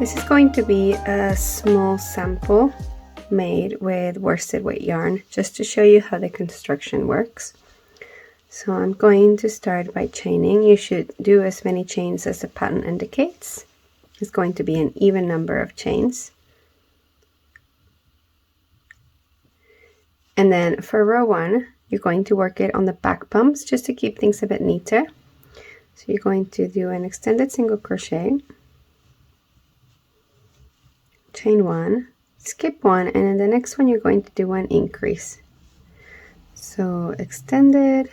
This is going to be a small sample made with worsted weight yarn, just to show you how the construction works. So I'm going to start by chaining. You should do as many chains as the pattern indicates. It's going to be an even number of chains. And then for row 1, you're going to work it on the back bumps just to keep things a bit neater. So you're going to do an extended single crochet, chain 1, skip 1, and in the next one you're going to do one increase. So extended,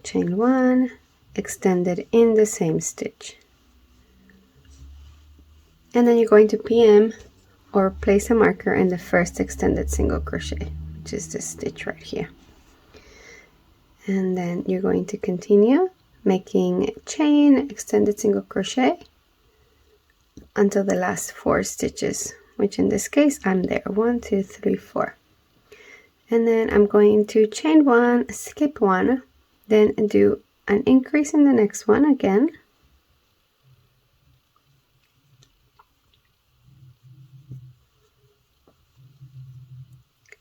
chain 1, extended in the same stitch. And then you're going to PM or place a marker in the first extended single crochet, which is this stitch right here. And then you're going to continue making chain, extended single crochet until the last 4 stitches, which in this case I'm there, 1, 2, 3, 4. And then I'm going to chain 1, skip 1, then do an increase in the next one again.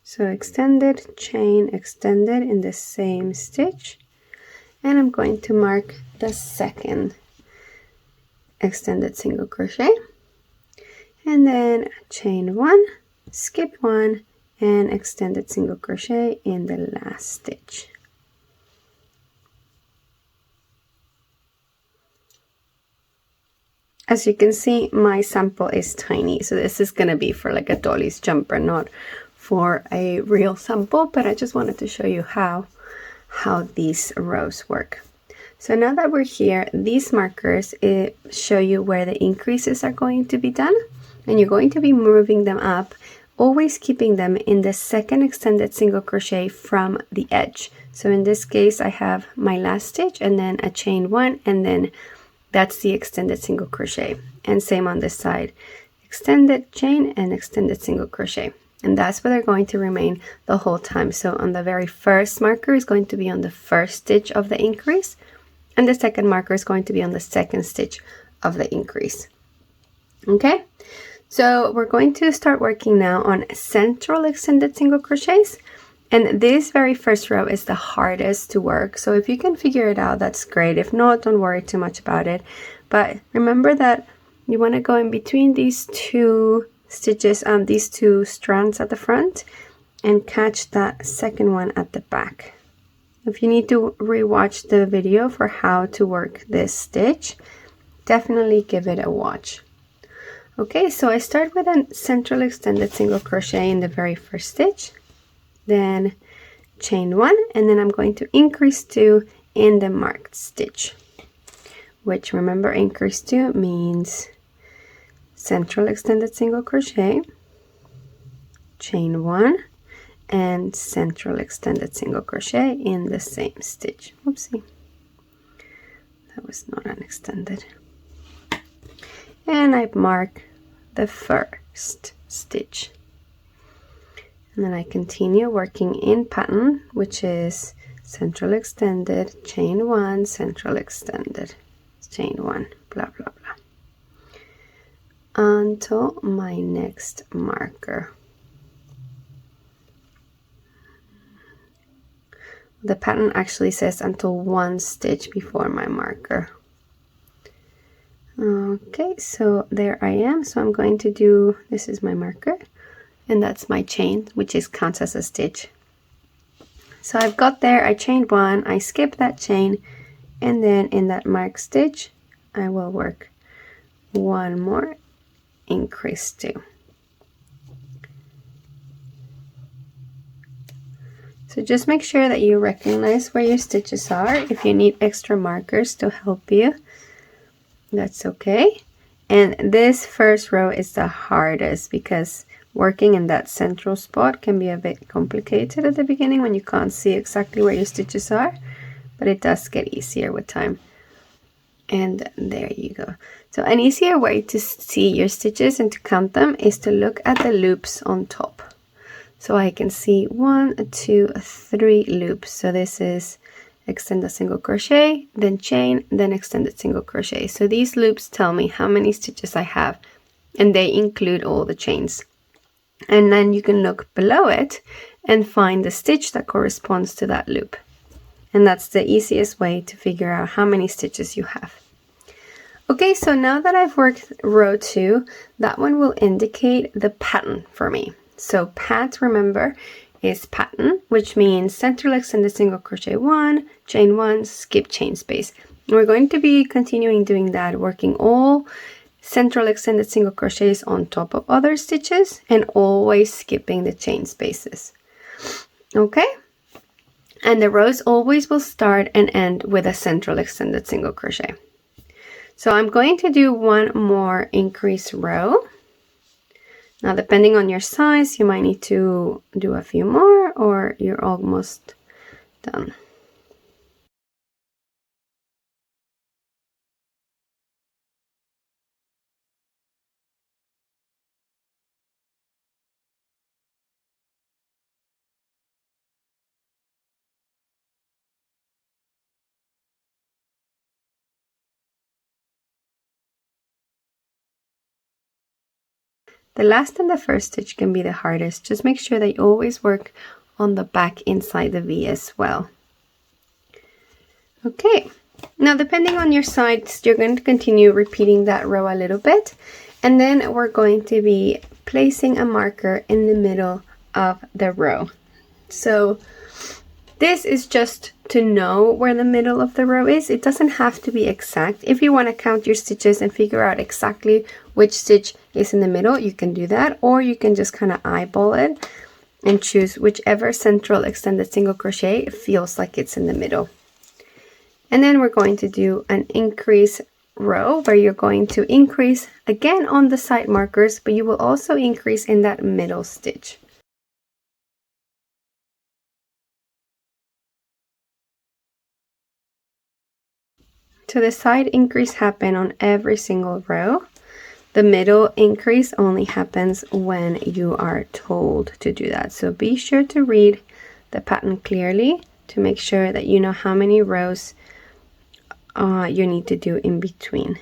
So extended, chain, extended in the same stitch, and I'm going to mark the second extended single crochet, and then chain 1, skip 1, and extended single crochet in the last stitch. As you can see, my sample is tiny, so this is going to be for like a dolly's jumper, not for a real sample, but I just wanted to show you how these rows work. So now that we're here, these markers show you where the increases are going to be done, and you're going to be moving them up, always keeping them in the second extended single crochet from the edge. So in this case I have my last stitch and then a chain 1, and then that's the extended single crochet, and same on this side, extended chain and extended single crochet. And that's where they're going to remain the whole time. So on the very first marker is going to be on the first stitch of the increase, and the second marker is going to be on the second stitch of the increase. Okay, so we're going to start working now on central extended single crochets, and this very first row is the hardest to work. So if you can figure it out, that's great. If not, don't worry too much about it. But remember that you want to go in between these two stitches, these two strands at the front, and catch that second one at the back. If you need to rewatch the video for how to work this stitch, definitely give it a watch. Okay, so I start with a central extended single crochet in the very first stitch, then chain 1, and then I'm going to increase 2 in the marked stitch, which, remember, increase 2 means central extended single crochet, chain 1, and central extended single crochet in the same stitch. Oopsie, that was not an extended. And I mark the first stitch, and then I continue working in pattern, which is central extended, chain 1, central extended, chain 1, blah blah blah, until my next marker. The pattern actually says until 1 stitch before my marker. Okay, so there I am. So I'm going to do, this is my marker, and that's my chain, which counts as a stitch. So I've got there, I chained 1, I skip that chain, and then in that marked stitch I will work 1 more, increase 2. So just make sure that you recognize where your stitches are. If you need extra markers to help you, that's okay. And this first row is the hardest because working in that central spot can be a bit complicated at the beginning when you can't see exactly where your stitches are, but it does get easier with time. And there you go. So an easier way to see your stitches and to count them is to look at the loops on top. So I can see 1, 2, 3 loops. So this is extended single crochet, then chain, then extended single crochet. So these loops tell me how many stitches I have, and they include all the chains. And then you can look below it and find the stitch that corresponds to that loop. And that's the easiest way to figure out how many stitches you have. Okay, so now that I've worked row 2, that one will indicate the pattern for me. So pat, remember, is pattern, which means central extended single crochet 1, chain 1, skip chain space. And we're going to be continuing doing that, working all central extended single crochets on top of other stitches and always skipping the chain spaces. Okay, and the rows always will start and end with a central extended single crochet. So I'm going to do one more increase row. Now, depending on your size, you might need to do a few more, or you're almost done. The last and the first stitch can be the hardest. Just make sure that you always work on the back inside the V as well. Okay, now depending on your sides, you're going to continue repeating that row a little bit, and then we're going to be placing a marker in the middle of the row. So this is just to know where the middle of the row is. It doesn't have to be exact. If you want to count your stitches and figure out exactly which stitch is in the middle, you can do that, or you can just kind of eyeball it and choose whichever central extended single crochet feels like it's in the middle. And then we're going to do an increase row where you're going to increase again on the side markers, but you will also increase in that middle stitch. So the side increase happens on every single row. The middle increase only happens when you are told to do that. So be sure to read the pattern clearly to make sure that you know how many rows you need to do in between.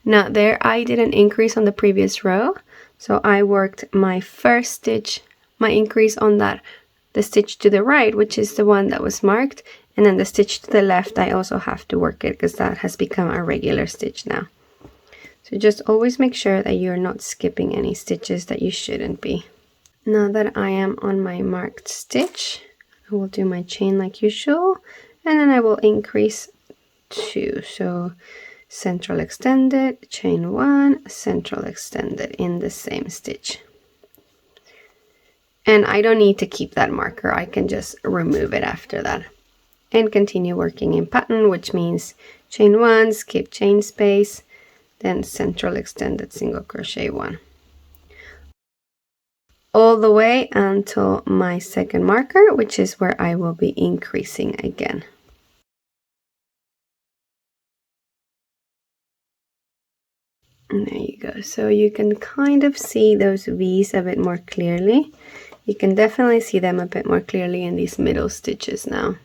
Now there I did an increase on the previous row. So I worked my first stitch, my increase on that, the stitch to the right, which is the one that was marked. And then the stitch to the left, I also have to work it because that has become a regular stitch now. So just always make sure that you're not skipping any stitches that you shouldn't be. Now that I am on my marked stitch, I will do my chain like usual, and then I will increase 2. So central extended, chain 1, central extended in the same stitch. And I don't need to keep that marker. I can just remove it after that. And continue working in pattern, which means chain 1, skip chain space, then central extended single crochet 1. All the way until my second marker, which is where I will be increasing again. And there you go. So you can kind of see those V's a bit more clearly. You can definitely see them a bit more clearly in these middle stitches now.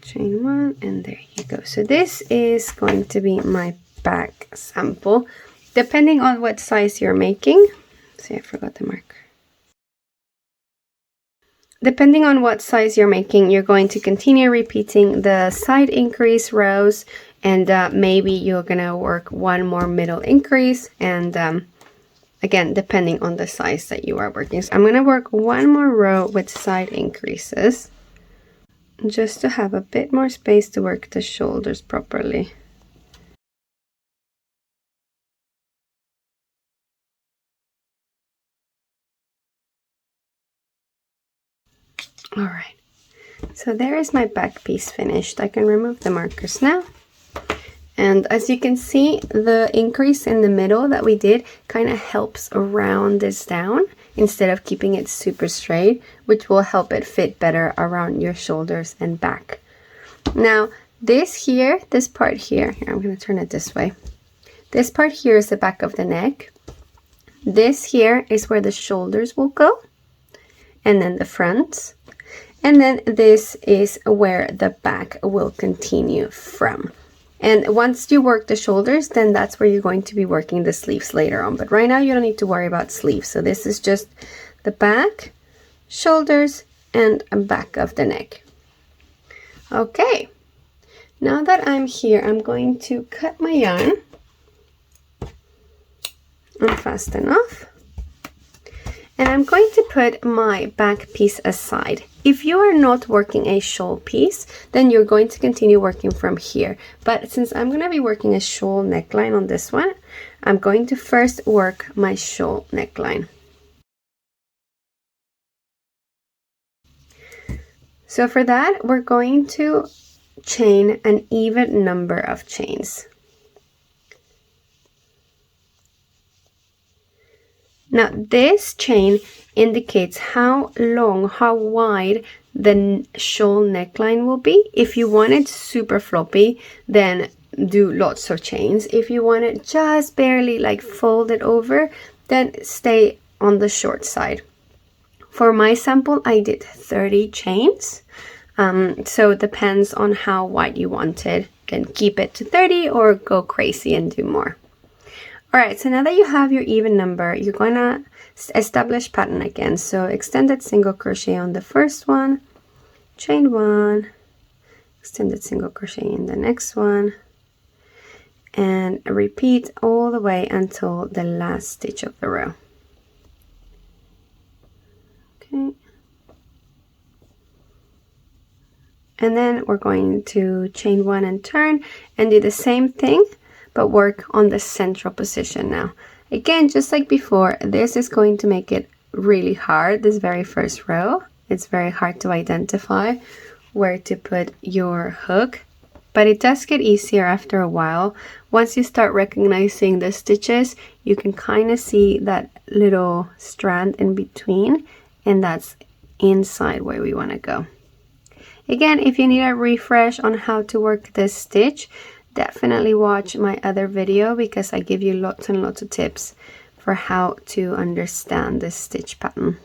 Chain 1, and there you go. So this is going to be my back sample, depending on what size you're making. See, I forgot the marker. Depending on what size you're making, you're going to continue repeating the side increase rows, and maybe you're gonna work one more middle increase, and again, depending on the size that you are working. So I'm gonna work one more row with side increases, just to have a bit more space to work the shoulders properly. All right, so there is my back piece finished. I can remove the markers now. And as you can see, the increase in the middle that we did kind of helps round this down instead of keeping it super straight, which will help it fit better around your shoulders and back. Now, this part here, I'm going to turn it this way. This part here is the back of the neck. This here is where the shoulders will go, and then the front. And then this is where the back will continue from. And once you work the shoulders, then that's where you're going to be working the sleeves later on. But right now you don't need to worry about sleeves. So this is just the back, shoulders, and back of the neck. Okay, now that I'm here, I'm going to cut my yarn and fasten off. And I'm going to put my back piece aside. If you are not working a shawl piece, then you're going to continue working from here. But since I'm going to be working a shawl neckline on this one, I'm going to first work my shawl neckline. So for that, we're going to chain an even number of chains. Now this chain indicates how long, how wide the shawl neckline will be. If you want it super floppy, then do lots of chains. If you want it just barely like folded over, then stay on the short side. For my sample, I did 30 chains. So it depends on how wide you want it. You can keep it to 30 or go crazy and do more. Alright, so now that you have your even number, you're going to establish pattern again. So extended single crochet on the first one, chain 1, extended single crochet in the next one, and repeat all the way until the last stitch of the row. Okay. And then we're going to chain 1 and turn and do the same thing, but work on the central position now. Again, just like before, this is going to make it really hard, this very first row. It's very hard to identify where to put your hook, but it does get easier after a while. Once you start recognizing the stitches, you can kind of see that little strand in between, and that's inside where we want to go. Again, if you need a refresh on how to work this stitch, definitely watch my other video because I give you lots and lots of tips for how to understand this stitch pattern.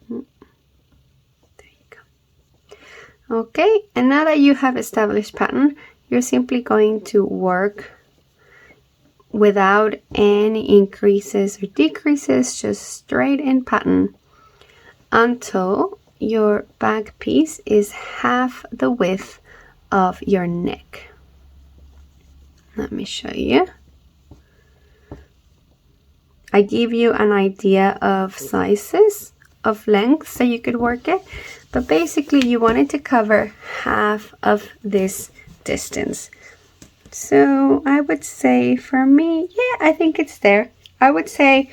There you go. Okay, and now that you have established pattern, you're simply going to work without any increases or decreases, just straight in pattern until your back piece is half the width of your neck. Let me show you. I give you an idea of sizes of length so you could work it, but basically you want it to cover half of this distance. So I would say for me, yeah, I think it's there. I would say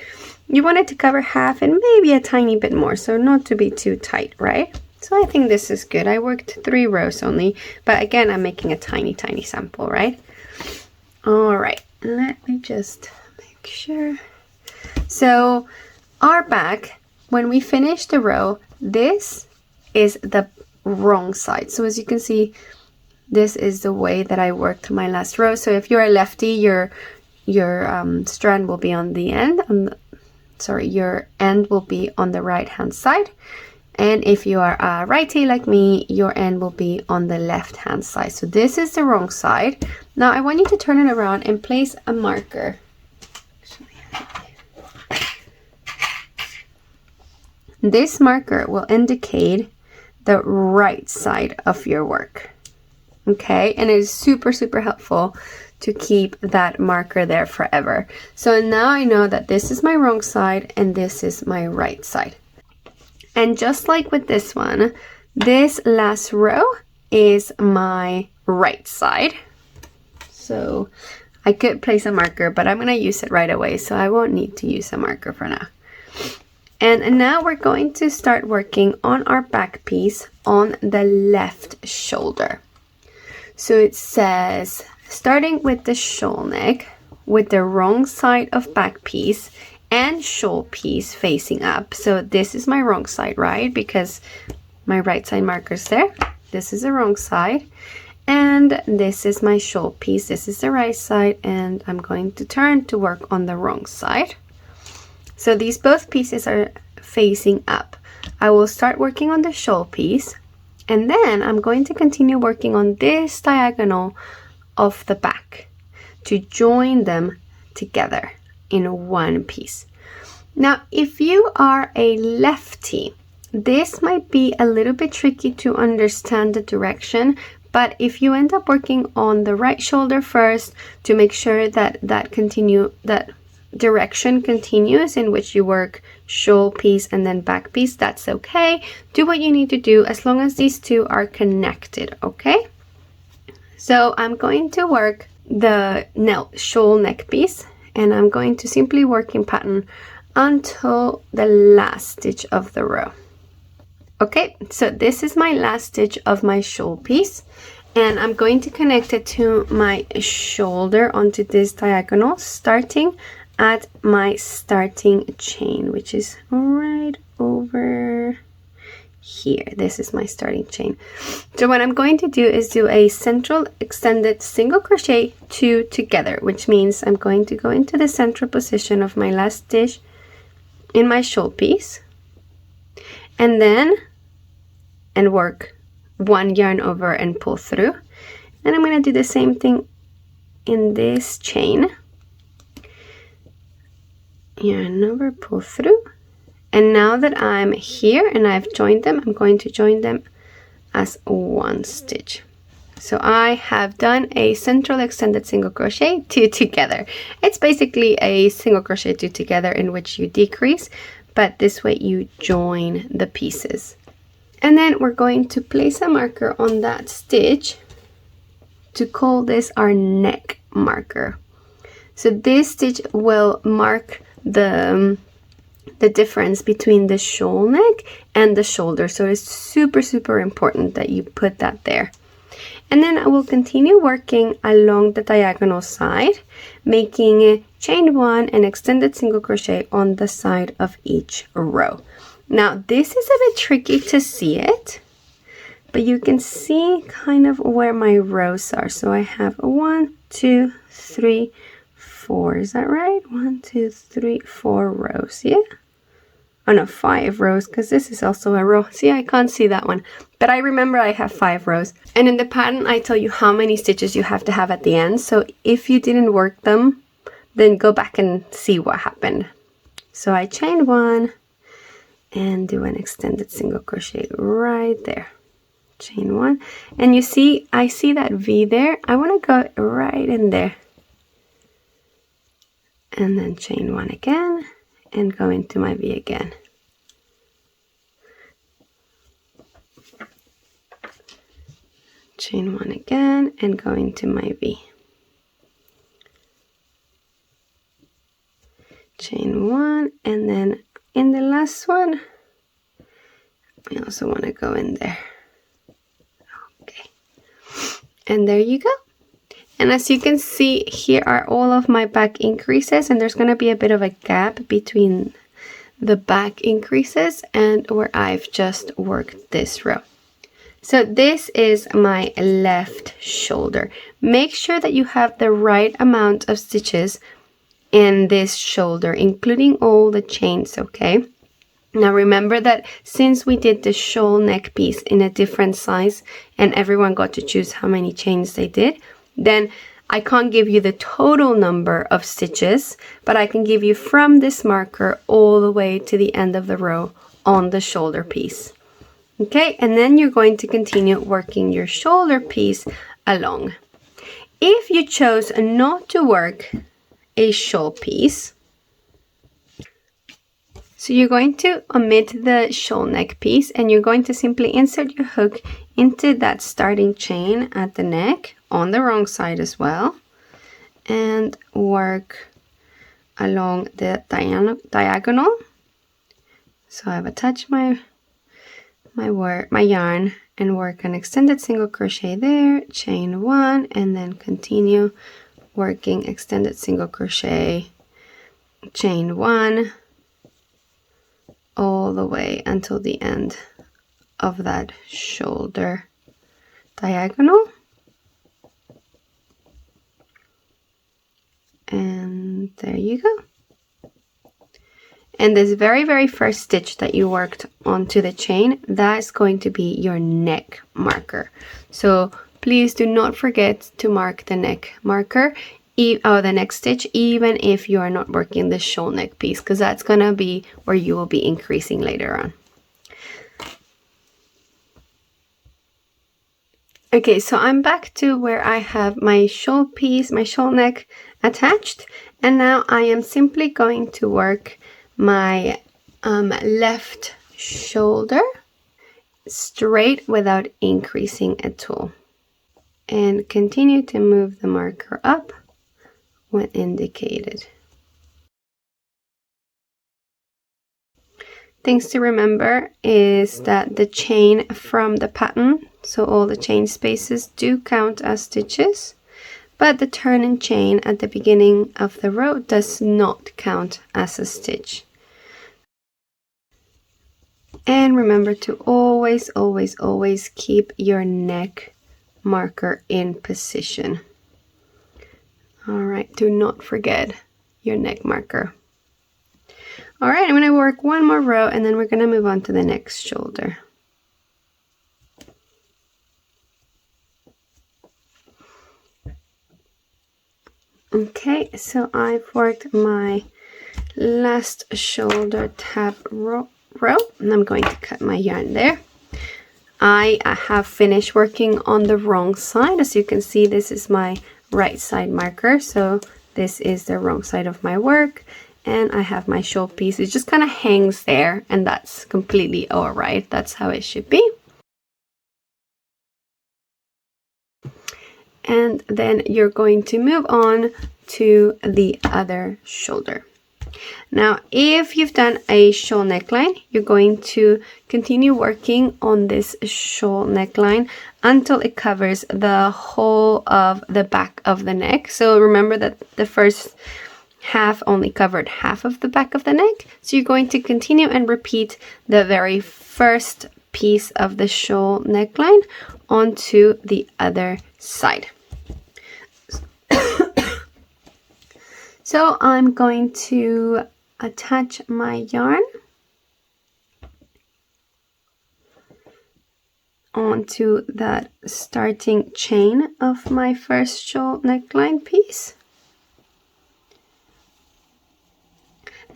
you want it to cover half and maybe a tiny bit more, so not to be too tight, right? So I think this is good. I worked 3 rows only, but again, I'm making a tiny sample, right? All right, let me just make sure. So our back, when we finish the row, this is the wrong side. So as you can see, this is the way that I worked my last row. So if you're a lefty, your strand will be on the end. Your end will be on the right hand side. And if you are a righty like me, your end will be on the left hand side. So this is the wrong side. Now I want you to turn it around and place a marker. This marker will indicate the right side of your work. Okay, and it is super helpful to keep that marker there forever. So now I know that this is my wrong side and this is my right side. And just like with this one, this last row is my right side. So I could place a marker, but I'm going to use it right away, so I won't need to use a marker for now. And now we're going to start working on our back piece on the left shoulder. So it says, starting with the shawl neck, with the wrong side of back piece and shawl piece facing up. So this is my wrong side, right? Because my right side marker's there. This is the wrong side. And this is my shawl piece. This is the right side. And I'm going to turn to work on the wrong side. So these both pieces are facing up. I will start working on the shawl piece, and then I'm going to continue working on this diagonal of the back to join them together in one piece. Now, if you are a lefty, this might be a little bit tricky to understand the direction, but if you end up working on the right shoulder first to make sure that that direction continues in which you work shawl piece and then back piece, that's okay. Do what you need to do as long as these two are connected, okay? So I'm going to work the shawl neck piece, and I'm going to simply work in pattern until the last stitch of the row. Okay, so this is my last stitch of my shawl piece, and I'm going to connect it to my shoulder onto this diagonal, starting at my starting chain, which is right over here. This is my starting chain. So what I'm going to do is do a central extended single crochet 2 together, which means I'm going to go into the central position of my last stitch in my shawl piece, and work 1 yarn over and pull through. And I'm going to do the same thing in this chain. Yarn over, pull through. And now that I'm here and I've joined them, I'm going to join them as 1 stitch. So I have done a central extended single crochet 2 together. It's basically a single crochet 2 together in which you decrease, but this way you join the pieces. And then we're going to place a marker on that stitch to call this our neck marker. So this stitch will mark the difference between the shawl neck and the shoulder. So it's super, super important that you put that there. And then I will continue working along the diagonal side, making chain 1 and extended single crochet on the side of each row. Now this is a bit tricky to see it, but you can see kind of where my rows are. So I have 1, 2, 3, 4. Is that right? 1, 2, 3, 4 rows. Yeah. Oh no, 5 rows, because this is also a row. See, I can't see that one, but I remember I have 5 rows. And in the pattern, I tell you how many stitches you have to have at the end. So if you didn't work them, then go back and see what happened. So I chain 1 and do an extended single crochet right there. Chain 1, and you see, I see that V there. I want to go right in there. And then chain 1 again and go into my V again. Chain 1 again and go into my V. Chain 1, and then in the last one, I also want to go in there. Okay. And there you go. And as you can see, here are all of my back increases, and there's going to be a bit of a gap between the back increases and where I've just worked this row. So this is my left shoulder. Make sure that you have the right amount of stitches in this shoulder, including all the chains, okay? Now remember that since we did the shawl neck piece in a different size and everyone got to choose how many chains they did, then I can't give you the total number of stitches, but I can give you from this marker all the way to the end of the row on the shoulder piece. Okay, and then you're going to continue working your shoulder piece along. If you chose not to work a shawl piece, so you're going to omit the shawl neck piece and you're going to simply insert your hook into that starting chain at the neck on the wrong side as well, and work along the diagonal. So I've attached my yarn and work an extended single crochet there, chain 1, and then continue working extended single crochet, chain 1, all the way until the end of that shoulder diagonal. And there you go. And this very first stitch that you worked onto the chain, that's going to be your neck marker. So please do not forget to mark the neck marker, or the next stitch, even if you are not working the shawl neck piece, because that's gonna be where you will be increasing later on. Okay, so I'm back to where I have my shawl piece, my shawl neck attached, and now I am simply going to work my left shoulder straight without increasing at all, and continue to move the marker up when indicated. Things to remember is that the chain from the pattern, so all the chain spaces, do count as stitches, but the turning chain at the beginning of the row does not count as a stitch. And remember to always keep your neck marker in position. All right, do not forget your neck marker. All right, I'm going to work one more row and then we're going to move on to the next shoulder. Okay, so I've worked my last shoulder tab row and I'm going to cut my yarn there. I have finished working on the wrong side. As you can see, this is my right side marker, so this is the wrong side of my work, and I have my shawl piece. It just kind of hangs there, and that's completely all right. That's how it should be. And then you're going to move on to the other shoulder. Now, if you've done a shawl neckline, you're going to continue working on this shawl neckline until it covers the whole of the back of the neck. So remember that the first half only covered half of the back of the neck. So you're going to continue and repeat the very first piece of the shawl neckline onto the other side. So I'm going to attach my yarn onto that starting chain of my first shawl neckline piece.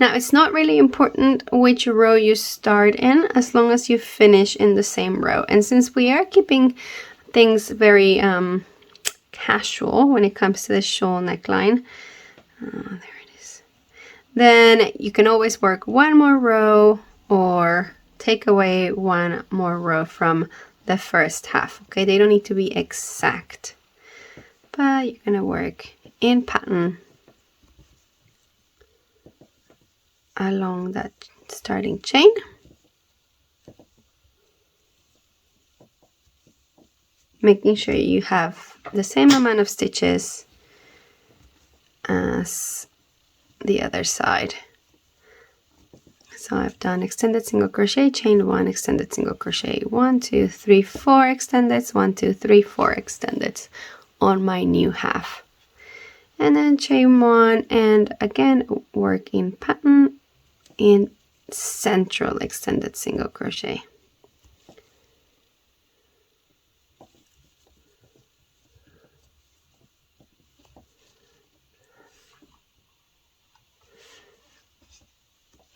Now, it's not really important which row you start in, as long as you finish in the same row. And since we are keeping things very casual when it comes to the shawl neckline, there it is, then you can always work one more row or take away one more row from the first half. Okay, they don't need to be exact, but you're gonna work in pattern along that starting chain. Making sure you have the same amount of stitches as the other side. So I've done extended single crochet, chain 1, extended single crochet, 1, 2, 3, 4 extendeds, 1, 2, 3, 4 extendeds on my new half. And then chain 1 and again work in pattern in central extended single crochet.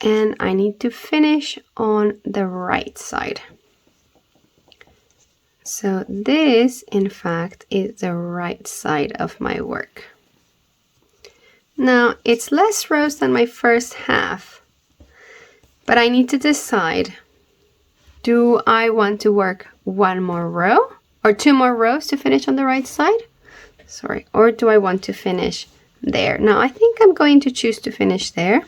And I need to finish on the right side. So this, in fact, is the right side of my work. Now, it's less rows than my first half, but I need to decide, do I want to work one more row or 2 more rows to finish on the right side? Sorry, or do I want to finish there? Now, I think I'm going to choose to finish there.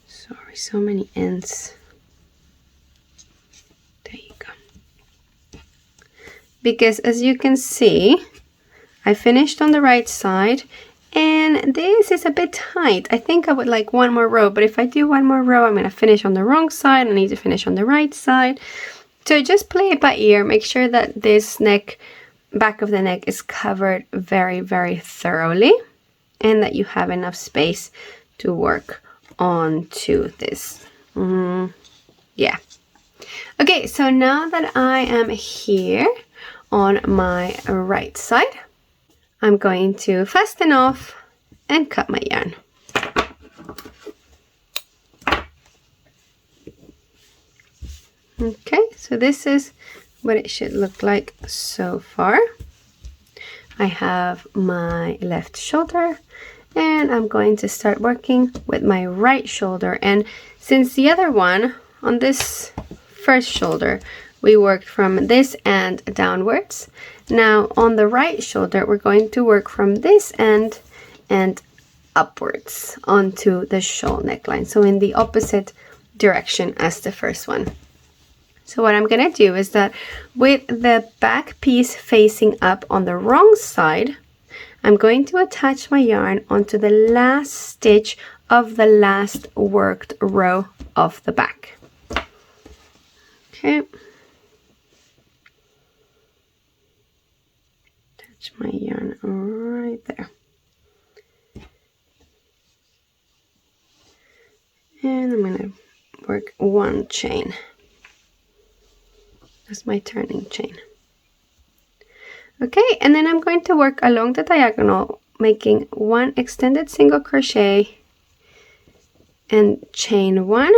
Sorry, so many ends. There you go. Because as you can see, I finished on the right side and this is a bit tight. I think I would like one more row, but if I do one more row, I'm going to finish on the wrong side. I need to finish on the right side. So just play it by ear. Make sure that this neck, back of the neck, is covered very, very thoroughly and that you have enough space to work onto this. Yeah. Okay, so now that I am here on my right side, I'm going to fasten off and cut my yarn. Okay, so this is what it should look like so far. I have my left shoulder and I'm going to start working with my right shoulder. And since the other one on this first shoulder, we worked from this end downwards. Now on the right shoulder, we're going to work from this end and upwards onto the shawl neckline. So in the opposite direction as the first one. So what I'm gonna do is that with the back piece facing up on the wrong side, I'm going to attach my yarn onto the last stitch of the last worked row of the back. Okay. Attach my yarn right there. And I'm gonna work one chain. That's my turning chain. Okay, and then I'm going to work along the diagonal, making one extended single crochet and chain one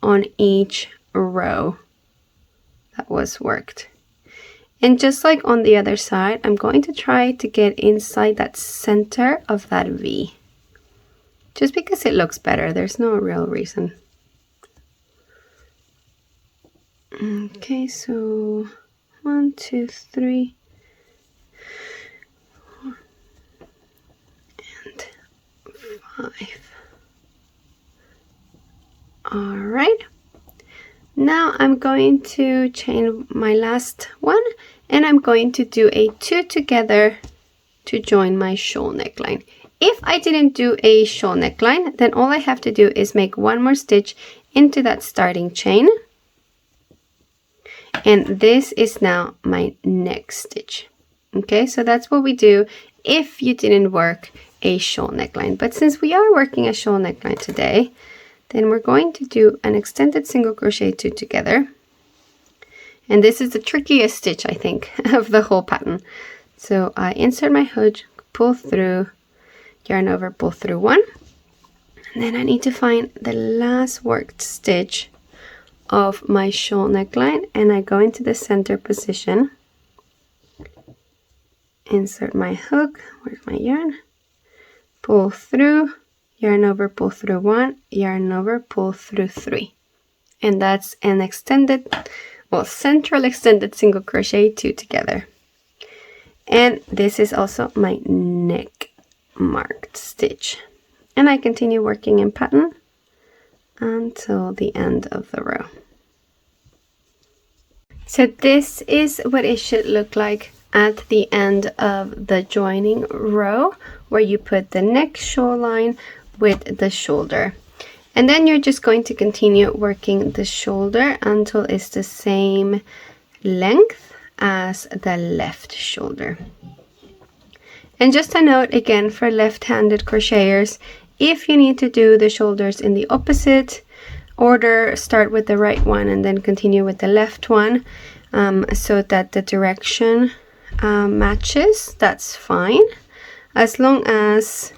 on each row that was worked. And just like on the other side, I'm going to try to get inside that center of that V. Just because it looks better, there's no real reason. Okay, so 1, 2, 3, 4, and 5. All right. Now I'm going to chain my last one, and I'm going to do a 2 together to join my shawl neckline. If I didn't do a shawl neckline, then all I have to do is make one more stitch into that starting chain. And this is now my next stitch. Okay, so that's what we do if you didn't work a shawl neckline. But since we are working a shawl neckline today, then we're going to do an extended single crochet 2 together. And this is the trickiest stitch, I think, of the whole pattern. So I insert my hook, pull through, yarn over, pull through 1. And then I need to find the last worked stitch of my shawl neckline, and I go into the center position, insert my hook, where's my yarn, pull through, yarn over, pull through 1, yarn over, pull through 3. And that's an extended, well, central extended single crochet 2 together. And this is also my neck marked stitch. And I continue working in pattern until the end of the row. So this is what it should look like at the end of the joining row, where you put the neck shawl line with the shoulder. And then you're just going to continue working the shoulder until it's the same length as the left shoulder. And just a note again for left-handed crocheters, if you need to do the shoulders in the opposite order, start with the right one and then continue with the left one, so that the direction matches. That's fine, as long as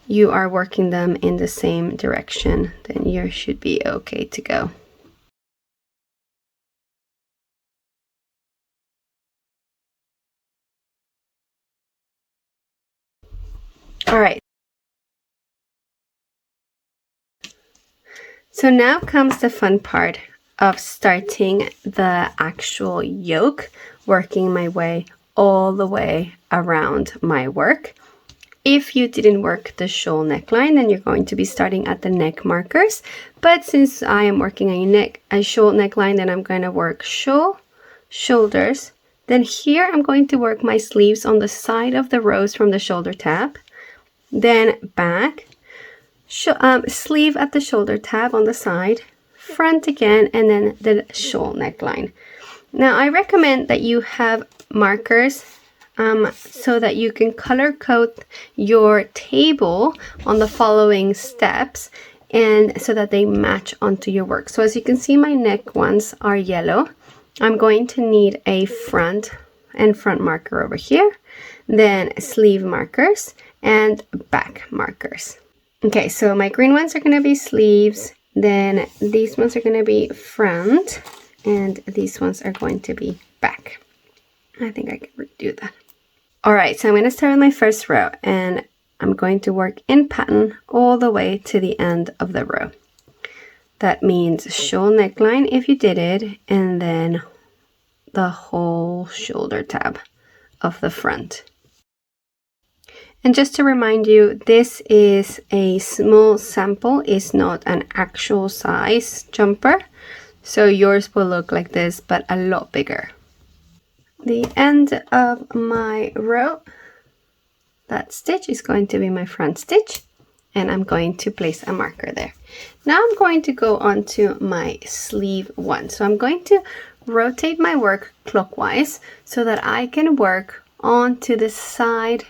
you are working them in the same direction, then you should be okay to go. All right. So now comes the fun part of starting the actual yoke, working my way all the way around my work. If you didn't work the shawl neckline, then you're going to be starting at the neck markers. But since I am working a shawl neckline, then I'm going to work shawl, shoulders. Then here I'm going to work my sleeves on the side of the rows from the shoulder tab. Then back, sleeve at the shoulder tab on the side, front again, and then the shawl neckline. Now I recommend that you have markers so that you can color code your table on the following steps. and so that they match onto your work. So as you can see, my neck ones are yellow. I'm going to need a front marker over here, then sleeve markers and back markers. Okay, so my green ones are going to be sleeves, then these ones are going to be front, and these ones are going to be back. I think I can redo that. All right, so I'm going to start with my first row, and I'm going to work in pattern all the way to the end of the row. That means shawl neckline if you did it, and then the whole shoulder tab of the front. And just to remind you, this is a small sample, it's not an actual size jumper. So yours will look like this, but a lot bigger. The end of my row, that stitch is going to be my front stitch, and I'm going to place a marker there. Now I'm going to go on to my sleeve one. So I'm going to rotate my work clockwise so that I can work onto the side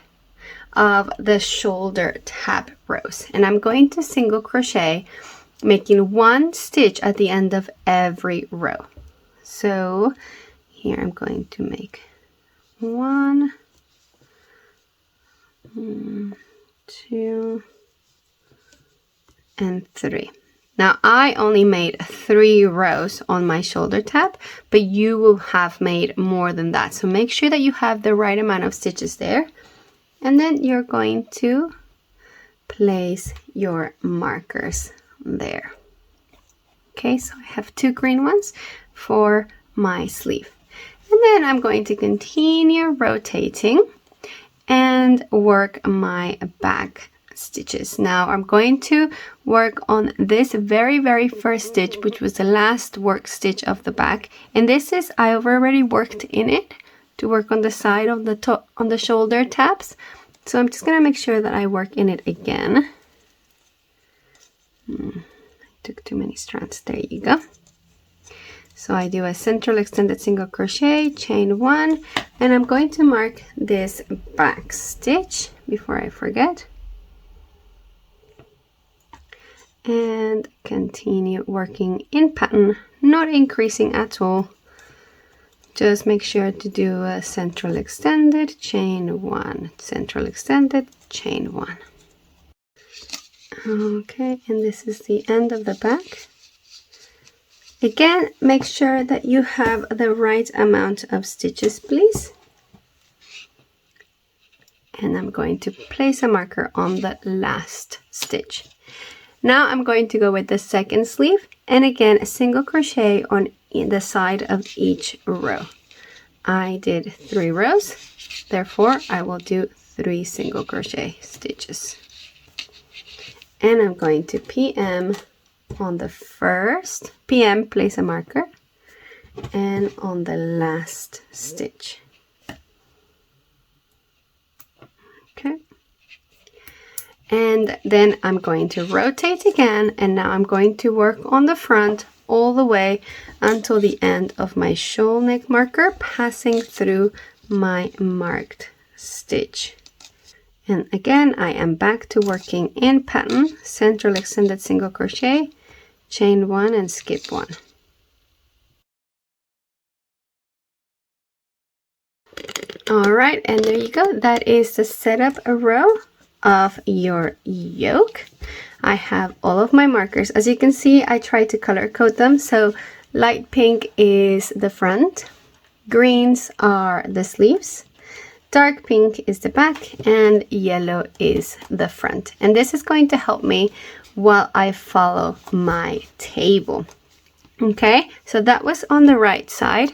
of the shoulder tab rows, and I'm going to single crochet, making one stitch at the end of every row. So here I'm going to make 1, 2, and 3. Now I only made 3 rows on my shoulder tab, but you will have made more than that. So make sure that you have the right amount of stitches there. And then you're going to place your markers there. Okay, so I have 2 green ones for my sleeve. And then I'm going to continue rotating and work my back stitches. Now I'm going to work on this very first stitch, which was the last work stitch of the back. And this is, I've already worked in it to work on the side of the top, on the shoulder tabs. So I'm just going to make sure that I work in it again. I took too many strands. There you go. So I do a central extended single crochet, chain 1, and I'm going to mark this back stitch before I forget. And continue working in pattern, not increasing at all. Just make sure to do a central extended, chain 1, central extended, chain 1. Okay, and this is the end of the back. Again, make sure that you have the right amount of stitches, please. And I'm going to place a marker on the last stitch. Now I'm going to go with the second sleeve, and again, a single crochet on the side of each row. I did 3 rows, therefore I will do 3 single crochet stitches. And I'm going to PM on the first, PM, place a marker, and on the last stitch. Okay. And then I'm going to rotate again, and now I'm going to work on the front all the way until the end of my shawl neck marker, passing through my marked stitch. And again, I am back to working in pattern, central extended single crochet, chain 1 and skip 1. All right, and there you go. That is the setup row of your yoke. I have all of my markers. As you can see, I tried to color code them. So light pink is the front, greens are the sleeves, dark pink is the back, and yellow is the front. And this is going to help me while I follow my table. Okay, so that was on the right side.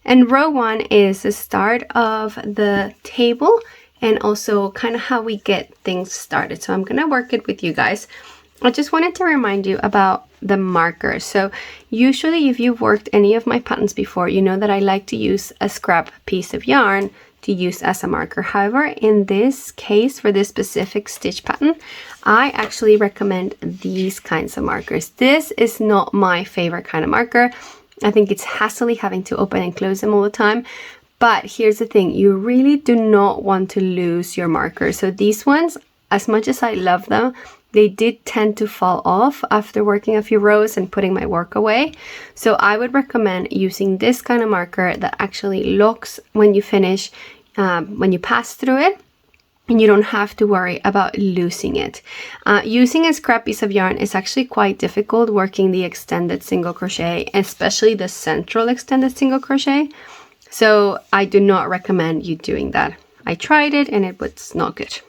And row 1 is the start of the table and also kind of how we get things started. So I'm going to work it with you guys. I just wanted to remind you about the markers. So usually if you've worked any of my patterns before, you know that I like to use a scrap piece of yarn to use as a marker. However, in this case, for this specific stitch pattern, I actually recommend these kinds of markers. This is not my favorite kind of marker. I think it's hassly having to open and close them all the time. But here's the thing, you really do not want to lose your markers. So these ones, as much as I love them, they did tend to fall off after working a few rows and putting my work away. So I would recommend using this kind of marker that actually locks when you finish, when you pass through it, and you don't have to worry about losing it. Using a scrap piece of yarn is actually quite difficult working the extended single crochet, especially the central extended single crochet. So I do not recommend you doing that. I tried it and it was not good.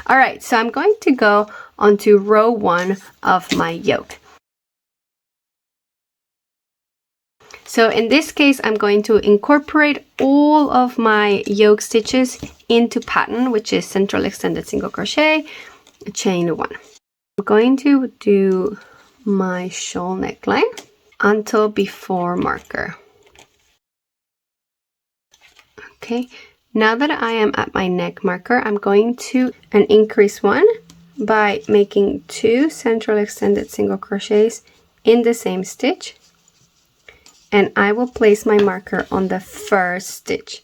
All right, so I'm going to go onto row 1 of my yoke. So in this case, I'm going to incorporate all of my yoke stitches into pattern, which is central extended single crochet, chain 1. I'm going to do my shawl neckline until before marker. Okay, now that I am at my neck marker, I'm going to increase 1 by making 2 central extended single crochets in the same stitch. And I will place my marker on the first stitch.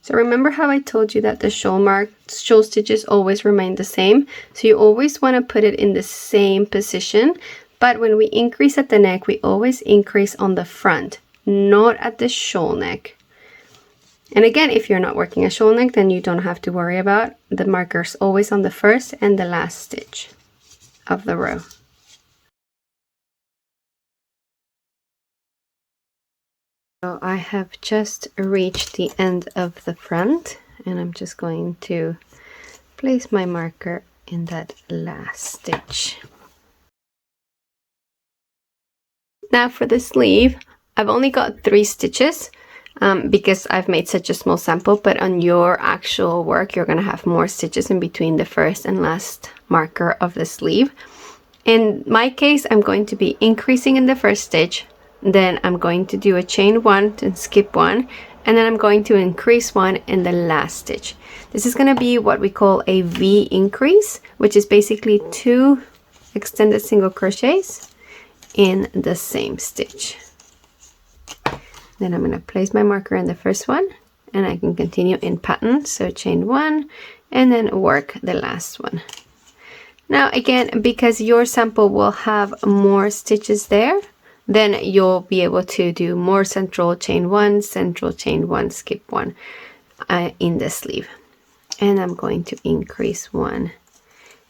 So remember how I told you that the shawl stitches always remain the same? So you always want to put it in the same position. But when we increase at the neck, we always increase on the front, not at the shawl neck. And again, if you're not working a shawl neck, then you don't have to worry about the markers always on the first and the last stitch of the row. So I have just reached the end of the front, and I'm just going to place my marker in that last stitch. Now for the sleeve, I've only got 3 stitches because I've made such a small sample, but on your actual work, you're going to have more stitches in between the first and last marker of the sleeve. In my case, I'm going to be increasing in the first stitch. Then I'm going to do a chain 1 and skip 1, and then I'm going to increase 1 in the last stitch. This is going to be what we call a V increase, which is basically 2 extended single crochets in the same stitch. Then I'm going to place my marker in the first one, and I can continue in pattern, so chain 1 and then work the last one. Now again, because your sample will have more stitches there, then you'll be able to do more central chain 1, central chain 1, skip 1 in the sleeve. And I'm going to increase 1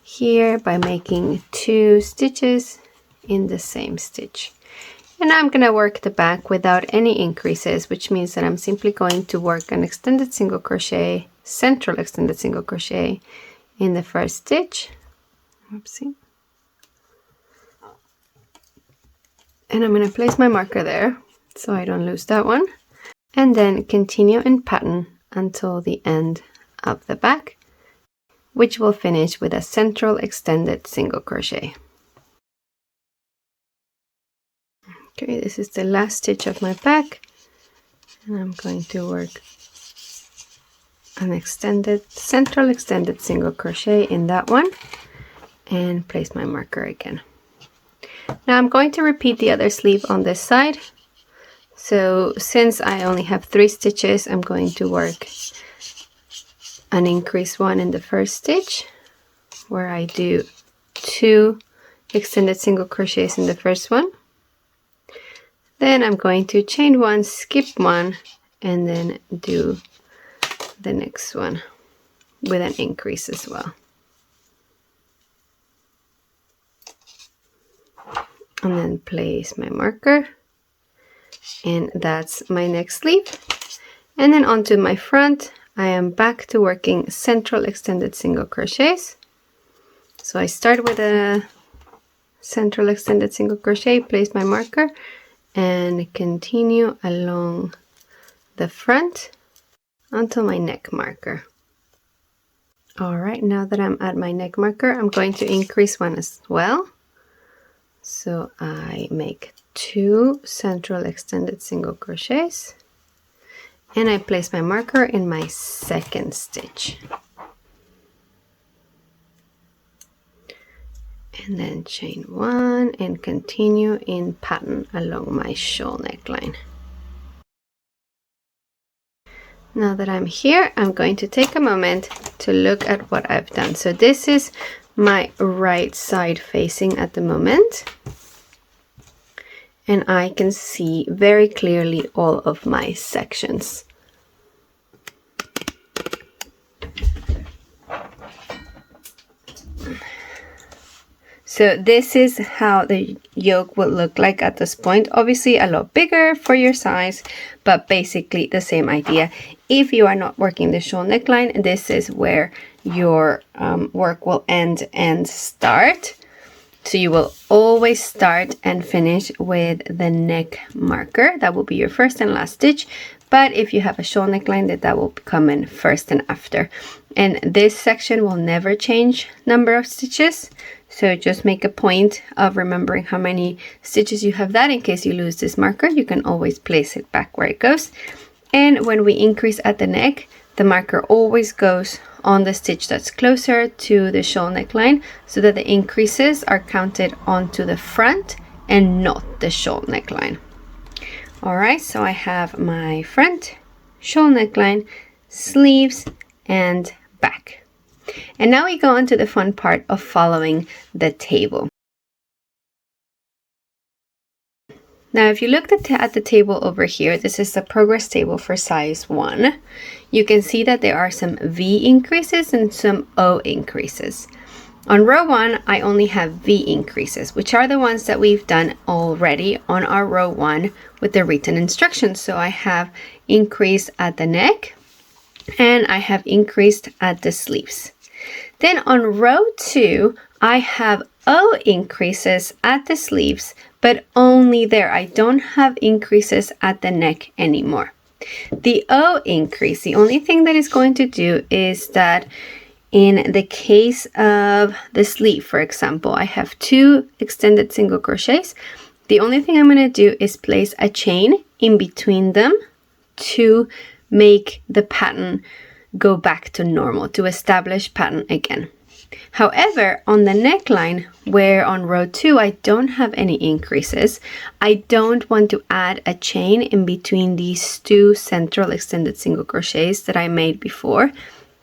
here by making 2 stitches in the same stitch. And now I'm going to work the back without any increases, which means that I'm simply going to work an extended single crochet, central extended single crochet in the first stitch. Oopsie. And I'm going to place my marker there so I don't lose that one, and then continue in pattern until the end of the back, which will finish with a central extended single crochet. Okay, this is the last stitch of my back, and I'm going to work an central extended single crochet in that one and place my marker again. Now I'm going to repeat the other sleeve on this side. So since I only have 3 stitches, I'm going to work an increase 1 in the first stitch, where I do 2 extended single crochets in the first one. Then I'm going to chain 1, skip 1, and then do the next one with an increase as well. And then place my marker, and that's my next sleeve. And then onto my front, I am back to working central extended single crochets. So I start with a central extended single crochet, place my marker, and continue along the front until my neck marker. All right, now that I'm at my neck marker, I'm going to increase 1 as well. So I make 2 central extended single crochets, and I place my marker in my second stitch. And then chain 1 and continue in pattern along my shawl neckline. Now that I'm here, I'm going to take a moment to look at what I've done. So this is my right side facing at the moment, and I can see very clearly all of my sections. So this is how the yoke will look like at this point. Obviously a lot bigger for your size, but basically the same idea. If you are not working the shawl neckline, this is where your work will end and start. So you will always start and finish with the neck marker. That will be your first and last stitch. But if you have a shawl neckline, that will come in first and after. And this section will never change number of stitches. So just make a point of remembering how many stitches you have that. In case you lose this marker, you can always place it back where it goes. And when we increase at the neck, the marker always goes on the stitch that's closer to the shawl neckline, so that the increases are counted onto the front and not the shawl neckline. All right, so I have my front, shawl neckline, sleeves, and back. And now we go on to the fun part of following the table. Now, if you look at the table over here, this is the progress table for size 1. You can see that there are some V increases and some O increases. On row 1, I only have V increases, which are the ones that we've done already on our row 1 with the written instructions. So I have increased at the neck and I have increased at the sleeves. Then on row 2, I have O increases at the sleeves, but only there. I don't have increases at the neck anymore. The O increase, the only thing that is going to do is that in the case of the sleeve, for example, I have 2 extended single crochets. The only thing I'm going to do is place a chain in between them to make the pattern go back to normal, to establish pattern again. However, on the neckline, where on row 2 I don't have any increases, I don't want to add a chain in between these 2 central extended single crochets that I made before.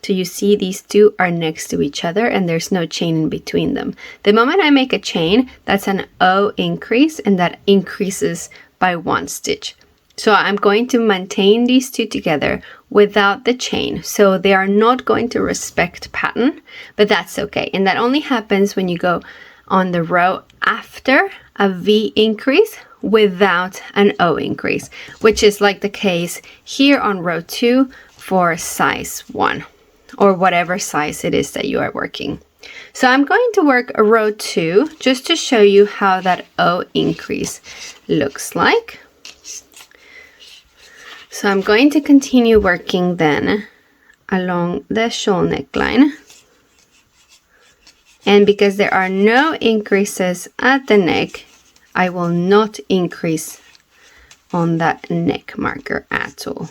So you see these 2 are next to each other and there's no chain in between them. The moment I make a chain, that's an O increase, and that increases by 1 stitch. So I'm going to maintain these 2 together without the chain. So they are not going to respect pattern, but that's okay. And that only happens when you go on the row after a V increase without an O increase, which is like the case here on row 2 for size 1 or whatever size it is that you are working. So I'm going to work a row 2 just to show you how that O increase looks like. So I'm going to continue working then along the shawl neckline. And because there are no increases at the neck, I will not increase on that neck marker at all.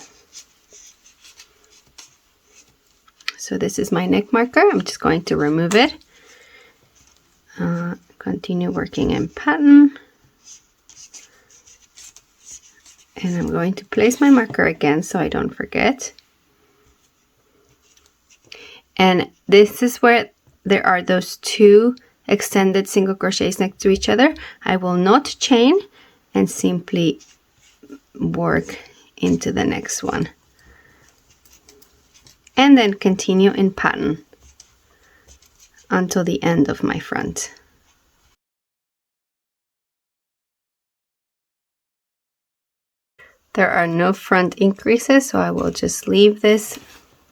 So this is my neck marker. I'm just going to remove it. Continue working in pattern. And I'm going to place my marker again so I don't forget. And this is where there are those 2 extended single crochets next to each other. I will not chain and simply work into the next one. And then continue in pattern until the end of my front. There are no front increases, so I will just leave this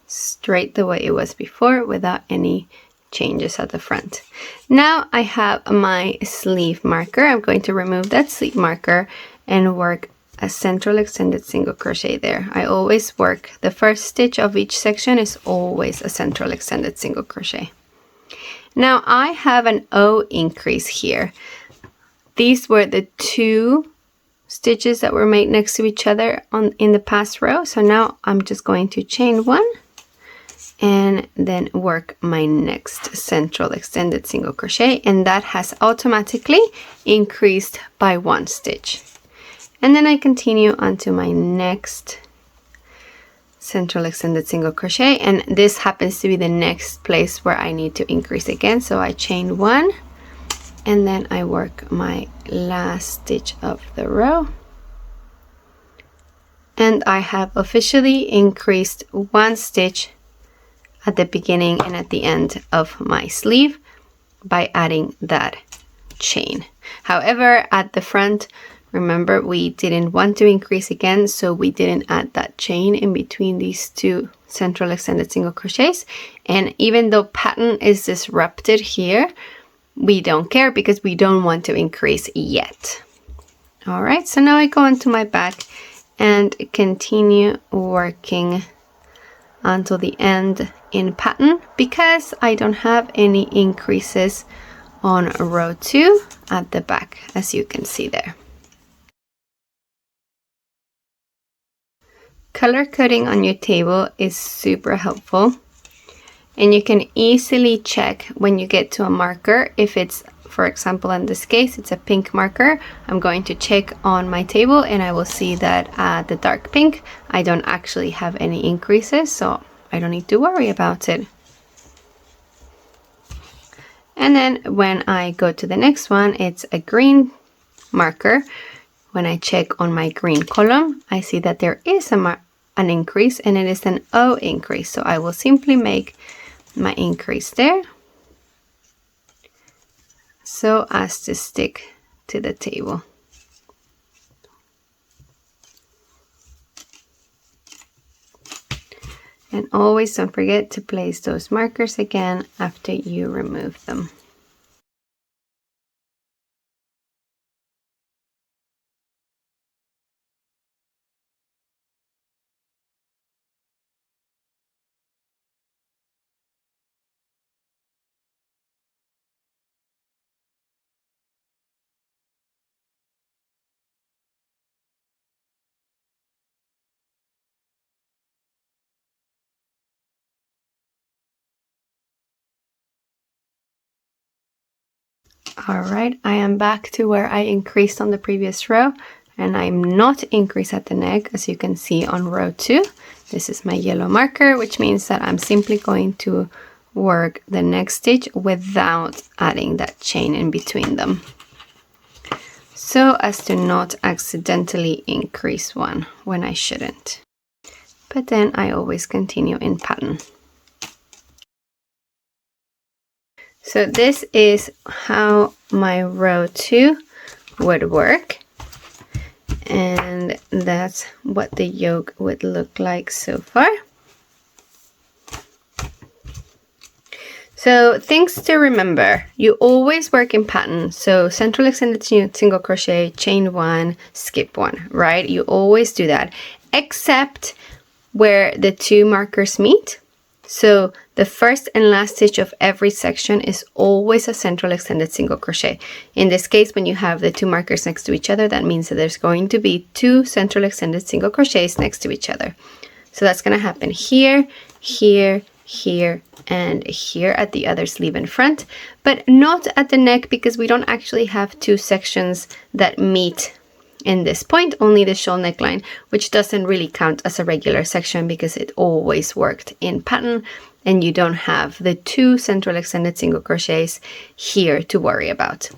straight the way it was before without any changes at the front. Now I have my sleeve marker. I'm going to remove that sleeve marker and work a central extended single crochet there. I always work, the first stitch of each section is always a central extended single crochet. Now I have an O increase here. These were the 2 stitches that were made next to each other in the past row. So now I'm just going to chain 1 and then work my next central extended single crochet, and that has automatically increased by 1 stitch. And then I continue onto my next central extended single crochet, and this happens to be the next place where I need to increase again. So I chain 1 and then I work my last stitch of the row, and I have officially increased 1 stitch at the beginning and at the end of my sleeve by adding that chain. However, at the front, remember, we didn't want to increase again, so we didn't add that chain in between these 2 central extended single crochets. And even though pattern is disrupted here, we don't care because we don't want to increase yet. All right, so now I go into my back and continue working until the end in pattern, because I don't have any increases on row 2 at the back, as you can see there. Color coding on your table is super helpful, and you can easily check when you get to a marker. If it's, for example, in this case, it's a pink marker, I'm going to check on my table and I will see that at the dark pink, I don't actually have any increases, so I don't need to worry about it. And then when I go to the next one, it's a green marker. When I check on my green column, I see that there is an increase, and it is an O increase. So I will simply make my increase there so as to stick to the table. And always don't forget to place those markers again after you remove them. All right, I am back to where I increased on the previous row, and I'm not increased at the neck, as you can see on row 2. This is my yellow marker, which means that I'm simply going to work the next stitch without adding that chain in between them, so as to not accidentally increase one when I shouldn't. But then I always continue in pattern. So this is how my row 2 would work, and that's what the yoke would look like so far. So things to remember: you always work in pattern, so central extended single crochet, chain 1, skip 1, right? You always do that, except where the 2 markers meet. So the first and last stitch of every section is always a central extended single crochet. In this case, when you have the 2 markers next to each other, that means that there's going to be 2 central extended single crochets next to each other. So that's going to happen here, here, here, and here at the other sleeve in front, but not at the neck, because we don't actually have 2 sections that meet in this point, only the shawl neckline, which doesn't really count as a regular section because it always worked in pattern, and you don't have the 2 central extended single crochets here to worry about.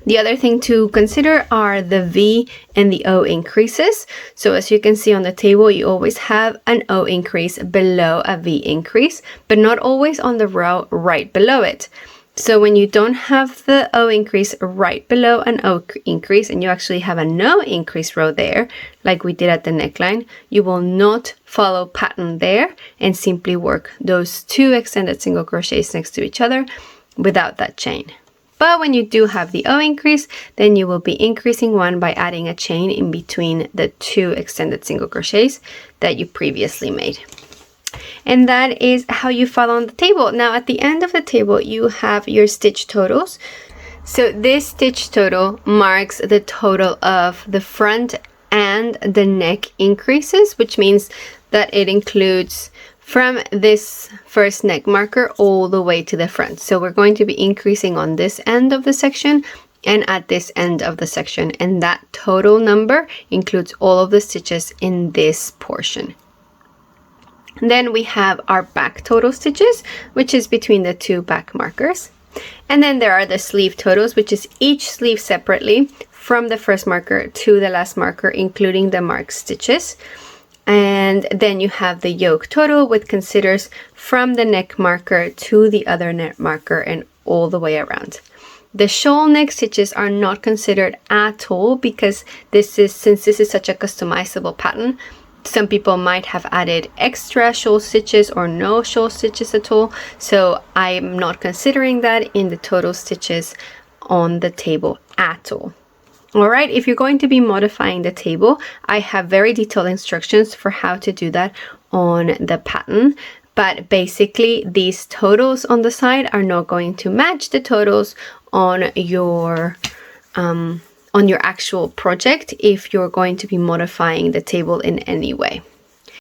The other thing to consider are the V and the O increases. So as you can see on the table, you always have an O increase below a V increase, but not always on the row right below it. So when you don't have the O increase right below an O increase, and you actually have a no increase row there, like we did at the neckline, you will not follow pattern there and simply work those 2 extended single crochets next to each other without that chain. But when you do have the O increase, then you will be increasing 1 by adding a chain in between the 2 extended single crochets that you previously made. And that is how you follow on the table. Now at the end of the table, you have your stitch totals. So this stitch total marks the total of the front and the neck increases, which means that it includes from this first neck marker all the way to the front. So we're going to be increasing on this end of the section and at this end of the section, and that total number includes all of the stitches in this portion. Then we have our back total stitches, which is between the two back markers. And then there are the sleeve totals, which is each sleeve separately from the first marker to the last marker, including the marked stitches. And then you have the yoke total, which considers from the neck marker to the other neck marker and all the way around. The shawl neck stitches are not considered at all because since this is such a customizable pattern, some people might have added extra shawl stitches or no shawl stitches at all. So I'm not considering that in the total stitches on the table at all. All right, if you're going to be modifying the table, I have very detailed instructions for how to do that on the pattern. But basically, these totals on the side are not going to match the totals on your actual project if you're going to be modifying the table in any way.